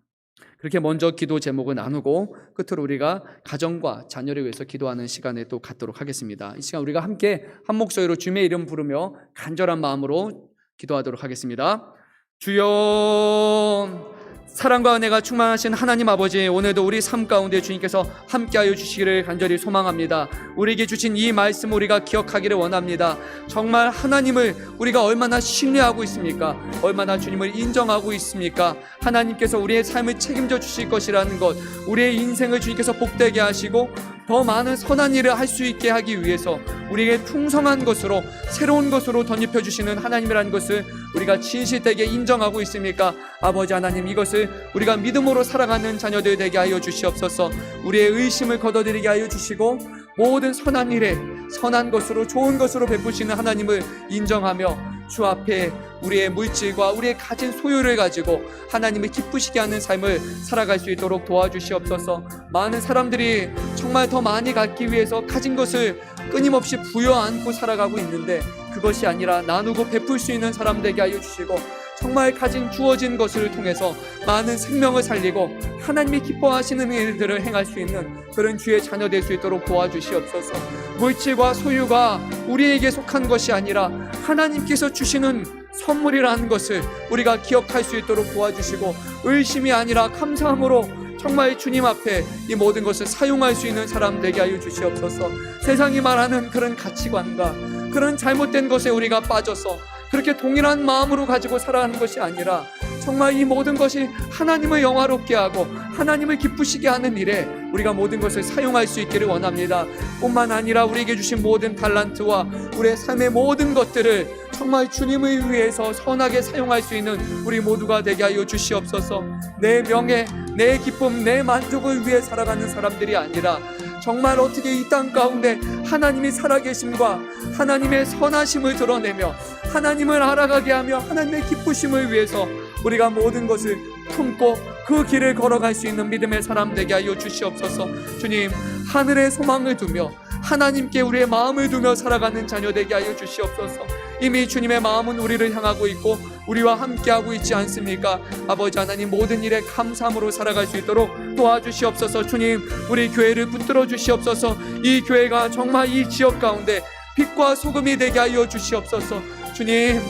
그렇게 먼저 기도 제목을 나누고 끝으로 우리가 가정과 자녀를 위해서 기도하는 시간에 또 갖도록 하겠습니다. 이 시간 우리가 함께 한 목소리로 주님의 이름 부르며 간절한 마음으로 기도하도록 하겠습니다. 주여, 사랑과 은혜가 충만하신 하나님 아버지, 오늘도 우리 삶 가운데 주님께서 함께하여 주시기를 간절히 소망합니다. 우리에게 주신 이 말씀 우리가 기억하기를 원합니다. 정말 하나님을 우리가 얼마나 신뢰하고 있습니까? 얼마나 주님을 인정하고 있습니까? 하나님께서 우리의 삶을 책임져 주실 것이라는 것, 우리의 인생을 주님께서 복되게 하시고 더 많은 선한 일을 할 수 있게 하기 위해서 우리에게 풍성한 것으로, 새로운 것으로 덧입혀 주시는 하나님이라는 것을 우리가 진실되게 인정하고 있습니까? 아버지 하나님, 이것을 우리가 믿음으로 살아가는 자녀들 되게 하여 주시옵소서. 우리의 의심을 걷어들이게 하여 주시고 모든 선한 일에 선한 것으로, 좋은 것으로 베푸시는 하나님을 인정하며 주 앞에 우리의 물질과 우리의 가진 소유를 가지고 하나님을 기쁘시게 하는 삶을 살아갈 수 있도록 도와주시옵소서. 많은 사람들이 정말 더 많이 갖기 위해서 가진 것을 끊임없이 부여안고 살아가고 있는데, 그것이 아니라 나누고 베풀 수 있는 사람 되게 하여 주시고, 정말 가진 주어진 것을 통해서 많은 생명을 살리고 하나님이 기뻐하시는 일들을 행할 수 있는 그런 주의 자녀 될 수 있도록 도와주시옵소서. 물질과 소유가 우리에게 속한 것이 아니라 하나님께서 주시는 선물이라는 것을 우리가 기억할 수 있도록 도와주시고, 의심이 아니라 감사함으로 정말 주님 앞에 이 모든 것을 사용할 수 있는 사람 되게 하여 주시옵소서. 세상이 말하는 그런 가치관과 그런 잘못된 것에 우리가 빠져서 그렇게 동일한 마음으로 가지고 살아가는 것이 아니라 정말 이 모든 것이 하나님을 영화롭게 하고 하나님을 기쁘시게 하는 일에 우리가 모든 것을 사용할 수 있기를 원합니다. 뿐만 아니라 우리에게 주신 모든 달란트와 우리의 삶의 모든 것들을 정말 주님을 위해서 선하게 사용할 수 있는 우리 모두가 되게 하여 주시옵소서. 내 명예, 내 기쁨, 내 만족을 위해 살아가는 사람들이 아니라 정말 어떻게 이 땅 가운데 하나님이 살아계심과 하나님의 선하심을 드러내며 하나님을 알아가게 하며 하나님의 기쁘심을 위해서 우리가 모든 것을 품고 그 길을 걸어갈 수 있는 믿음의 사람 되게 하여 주시옵소서. 주님, 하늘에 소망을 두며 하나님께 우리의 마음을 두며 살아가는 자녀 되게 하여 주시옵소서. 이미 주님의 마음은 우리를 향하고 있고 우리와 함께하고 있지 않습니까? 아버지 하나님, 모든 일에 감사함으로 살아갈 수 있도록 도와주시옵소서. 주님, 우리 교회를 붙들어 주시옵소서. 이 교회가 정말 이 지역 가운데 빛과 소금이 되게 하여 주시옵소서. 주님,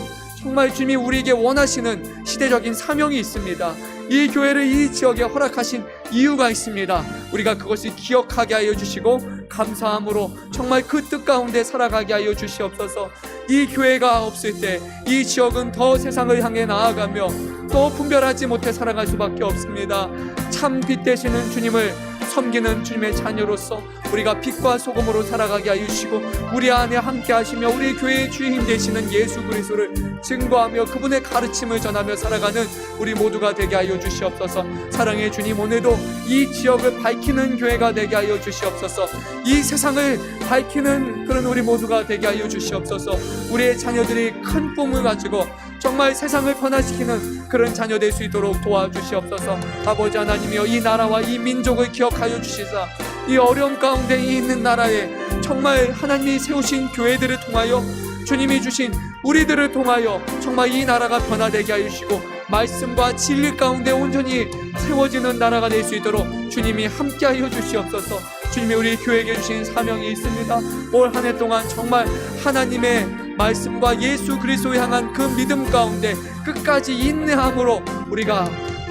정말 주님이 우리에게 원하시는 시대적인 사명이 있습니다. 이 교회를 이 지역에 허락하신 이유가 있습니다. 우리가 그것을 기억하게 하여 주시고 감사함으로 정말 그 뜻 가운데 살아가게 하여 주시옵소서. 이 교회가 없을 때 이 지역은 더 세상을 향해 나아가며 또 분별하지 못해 살아갈 수밖에 없습니다. 참 빛 되시는 주님을 섬기는 주님의 자녀로서 우리가 빛과 소금으로 살아가게 하여 주시고 우리 안에 함께 하시며 우리 교회의 주인 되시는 예수 그리스도를 증거하며 그분의 가르침을 전하며 살아가는 우리 모두가 되게 하여 주시옵소서. 사랑의 주님, 오늘도 이 지역을 밝히는 교회가 되게 하여 주시옵소서. 이 세상을 밝히는 그런 우리 모두가 되게 하여 주시옵소서. 우리의 자녀들이 큰 꿈을 가지고 정말 세상을 변화시키는 그런 자녀 될 수 있도록 도와주시옵소서. 아버지 하나님이여, 이 나라와 이 민족을 기억하여 주시사 이 어려움 가운데 있는 나라에 정말 하나님이 세우신 교회들을 통하여 주님이 주신 우리들을 통하여 정말 이 나라가 변화되게 하여 주시고 말씀과 진리 가운데 온전히 세워지는 나라가 될 수 있도록 주님이 함께하여 주시옵소서. 주님이 우리 교회에게 주신 사명이 있습니다. 올 한 해 동안 정말 하나님의 말씀과 예수 그리스도를 향한 그 믿음 가운데 끝까지 인내함으로 우리가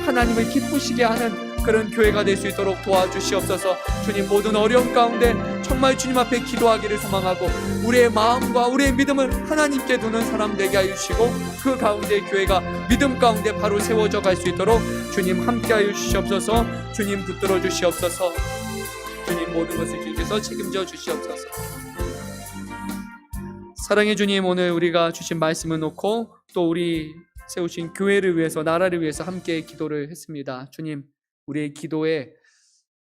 하나님을 기쁘시게 하는 그런 교회가 될 수 있도록 도와주시옵소서. 주님, 모든 어려움 가운데 정말 주님 앞에 기도하기를 소망하고 우리의 마음과 우리의 믿음을 하나님께 두는 사람 되게 하여 주시고 그 가운데 교회가 믿음 가운데 바로 세워져 갈 수 있도록 주님 함께 하여 주시옵소서. 주님 붙들어 주시옵소서. 주님, 모든 것을 주님께서 책임져 주시옵소서. 사랑의 주님, 오늘 우리가 주신 말씀을 놓고 또 우리 세우신 교회를 위해서, 나라를 위해서 함께 기도를 했습니다. 주님, 우리의 기도에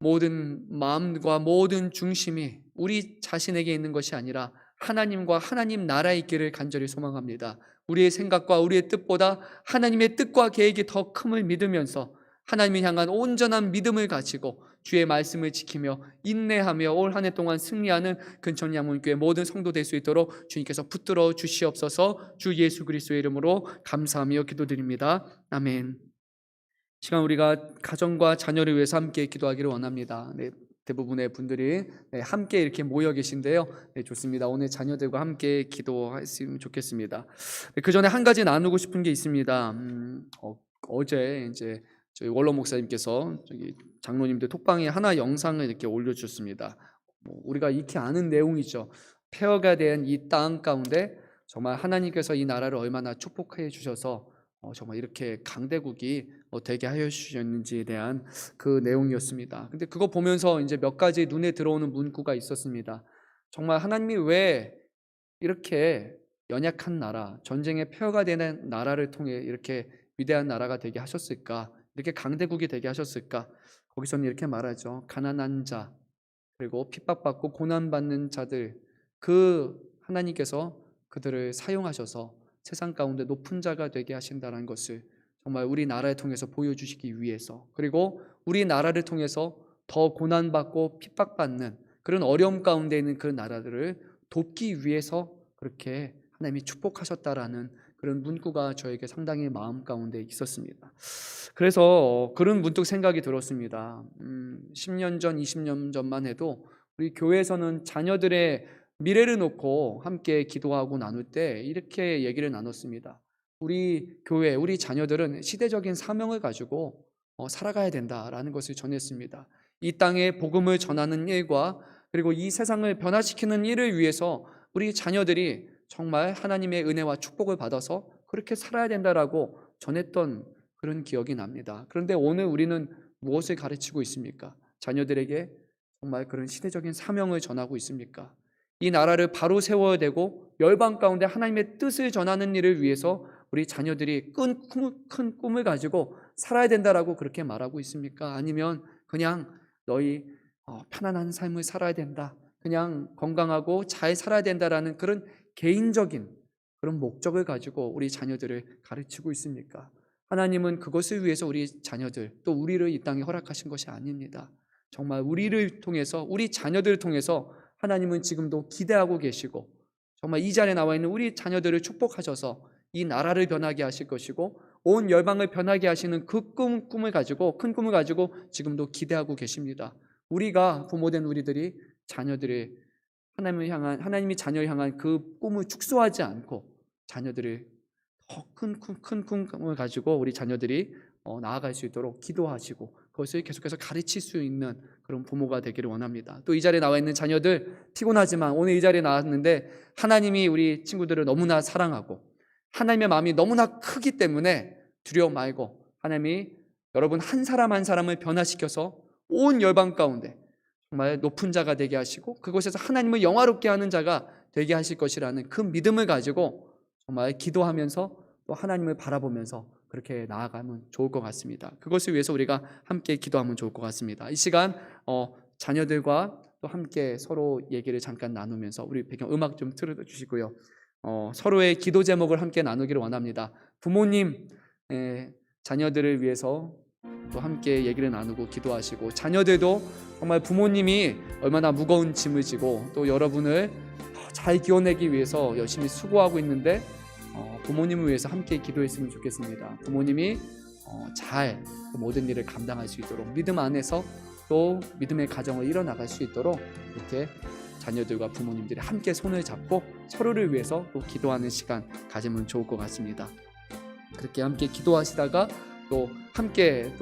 모든 마음과 모든 중심이 우리 자신에게 있는 것이 아니라 하나님과 하나님 나라에 있기를 간절히 소망합니다. 우리의 생각과 우리의 뜻보다 하나님의 뜻과 계획이 더 큼을 믿으면서 하나님을 향한 온전한 믿음을 가지고 주의 말씀을 지키며 인내하며 올 한 해 동안 승리하는 근천양문교회 모든 성도 될 수 있도록 주님께서 붙들어 주시옵소서. 주 예수 그리스도의 이름으로 감사하며 기도드립니다. 아멘. 시간 우리가 가정과 자녀를 위해서 함께 기도하기를 원합니다. 네, 대부분의 분들이 함께 이렇게 모여 계신데요. 네, 좋습니다. 오늘 자녀들과 함께 기도했으면 좋겠습니다. 그 전에 한 가지 나누고 싶은 게 있습니다. 어제 이제 저희 원로 목사님께서 저기 장로님들 톡방에 하나 영상을 이렇게 올려주셨습니다. 우리가 익히 아는 내용이죠. 폐허가 된 이 땅 가운데 정말 하나님께서 이 나라를 얼마나 축복해 주셔서 정말 이렇게 강대국이 되게 하여 주셨는지에 대한 그 내용이었습니다. 근데 그거 보면서 이제 몇 가지 눈에 들어오는 문구가 있었습니다. 정말 하나님이 왜 이렇게 연약한 나라, 전쟁에 폐허가 되는 나라를 통해 이렇게 위대한 나라가 되게 하셨을까? 이렇게 강대국이 되게 하셨을까? 거기서는 이렇게 말하죠. 가난한 자, 그리고 핍박받고 고난받는 자들, 그 하나님께서 그들을 사용하셔서 세상 가운데 높은 자가 되게 하신다는 것을 정말 우리나라를 통해서 보여주시기 위해서, 그리고 우리나라를 통해서 더 고난받고 핍박받는 그런 어려움 가운데 있는 그 나라들을 돕기 위해서 그렇게 하나님이 축복하셨다라는 그런 문구가 저에게 상당히 마음 가운데 있었습니다. 그래서 그런 문득 생각이 들었습니다. 10년 전, 20년 전만 해도 우리 교회에서는 자녀들의 미래를 놓고 함께 기도하고 나눌 때 이렇게 얘기를 나눴습니다. 우리 교회, 우리 자녀들은 시대적인 사명을 가지고 살아가야 된다라는 것을 전했습니다. 이 땅에 복음을 전하는 일과 그리고 이 세상을 변화시키는 일을 위해서 우리 자녀들이 정말 하나님의 은혜와 축복을 받아서 그렇게 살아야 된다라고 전했던 그런 기억이 납니다. 그런데 오늘 우리는 무엇을 가르치고 있습니까? 자녀들에게 정말 그런 시대적인 사명을 전하고 있습니까? 이 나라를 바로 세워야 되고 열방 가운데 하나님의 뜻을 전하는 일을 위해서 우리 자녀들이 큰 꿈을 가지고 살아야 된다라고 그렇게 말하고 있습니까? 아니면 그냥 너희 편안한 삶을 살아야 된다, 그냥 건강하고 잘 살아야 된다라는 그런 개인적인 그런 목적을 가지고 우리 자녀들을 가르치고 있습니까? 하나님은 그것을 위해서 우리 자녀들, 또 우리를 이 땅에 허락하신 것이 아닙니다. 정말 우리를 통해서, 우리 자녀들을 통해서 하나님은 지금도 기대하고 계시고 정말 이 자리에 나와 있는 우리 자녀들을 축복하셔서 이 나라를 변하게 하실 것이고 온 열방을 변하게 하시는 그 꿈을 가지고, 큰 꿈을 가지고 지금도 기대하고 계십니다. 우리가 부모된 우리들이 자녀들의 하나님이 자녀를 향한 그 꿈을 축소하지 않고 자녀들을 더 큰 꿈을 가지고 우리 자녀들이 나아갈 수 있도록 기도하시고 그것을 계속해서 가르칠 수 있는 그런 부모가 되기를 원합니다. 또 이 자리에 나와 있는 자녀들, 피곤하지만 오늘 이 자리에 나왔는데 하나님이 우리 친구들을 너무나 사랑하고 하나님의 마음이 너무나 크기 때문에 두려워 말고 하나님이 여러분 한 사람 한 사람을 변화시켜서 온 열방 가운데 정말 높은 자가 되게 하시고 그곳에서 하나님을 영화롭게 하는 자가 되게 하실 것이라는 그 믿음을 가지고 정말 기도하면서 또 하나님을 바라보면서 그렇게 나아가면 좋을 것 같습니다. 그것을 위해서 우리가 함께 기도하면 좋을 것 같습니다. 이 시간 자녀들과 또 함께 서로 얘기를 잠깐 나누면서 우리 배경 음악 좀 틀어주시고요. 서로의 기도 제목을 함께 나누기를 원합니다. 부모님, 자녀들을 위해서 또 함께 얘기를 나누고 기도하시고, 자녀들도 정말 부모님이 얼마나 무거운 짐을 지고 또 여러분을 잘 키워내기 위해서 열심히 수고하고 있는데 부모님을 위해서 함께 기도했으면 좋겠습니다. 부모님이 잘 모든 일을 감당할 수 있도록 믿음 안에서 또 믿음의 가정을 이뤄나갈 수 있도록 이렇게 자녀들과 부모님들이 함께 손을 잡고 서로를 위해서 또 기도하는 시간 가지면 좋을 것 같습니다. 그렇게 함께 기도하시다가 또 함께